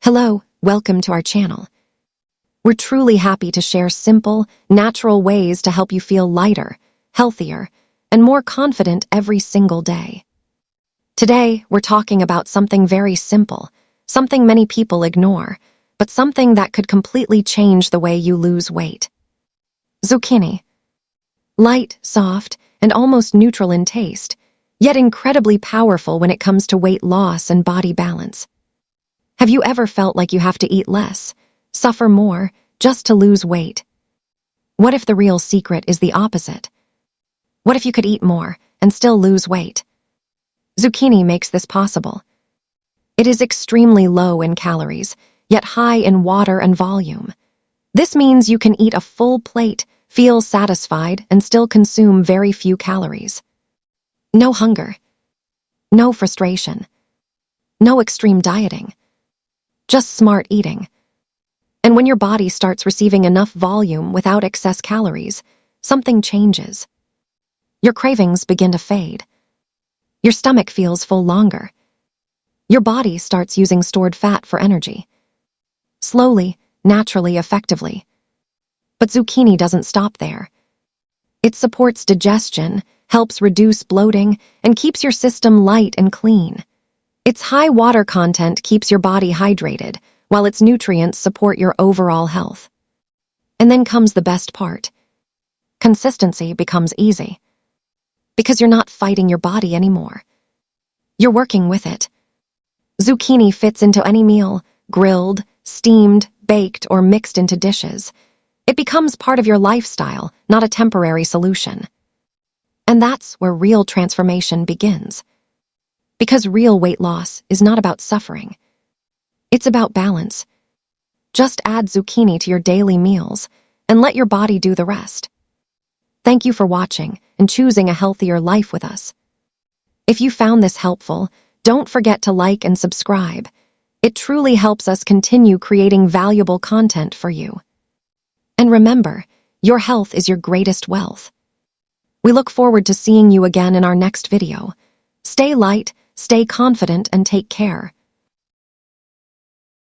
Hello, welcome to our channel. We're truly happy to share simple, natural ways to help you feel lighter, healthier, and more confident every single day. Today, we're talking about something very simple, something many people ignore, but something that could completely change the way you lose weight. Zucchini. Light, soft, and almost neutral in taste, yet incredibly powerful when it comes to weight loss and body balance. Have you ever felt like you have to eat less, suffer more, just to lose weight? What if the real secret is the opposite? What if you could eat more and still lose weight? Zucchini makes this possible. It is extremely low in calories, yet high in water and volume. This means you can eat a full plate, feel satisfied, and still consume very few calories. No hunger. No frustration. No extreme dieting. Just smart eating. And when your body starts receiving enough volume without excess calories, something changes. Your cravings begin to fade. Your stomach feels full longer. Your body starts using stored fat for energy. Slowly, naturally, effectively. But zucchini doesn't stop there. It supports digestion, helps reduce bloating, and keeps your system light and clean. Its high water content keeps your body hydrated, while its nutrients support your overall health. And then comes the best part. Consistency becomes easy. Because you're not fighting your body anymore. You're working with it. Zucchini fits into any meal, grilled, steamed, baked, or mixed into dishes. It becomes part of your lifestyle, not a temporary solution. And that's where real transformation begins. Because real weight loss is not about suffering. It's about balance. Just add zucchini to your daily meals and let your body do the rest. Thank you for watching and choosing a healthier life with us. If you found this helpful, don't forget to like and subscribe. It truly helps us continue creating valuable content for you. And remember, your health is your greatest wealth. We look forward to seeing you again in our next video. Stay light, stay confident, and take care.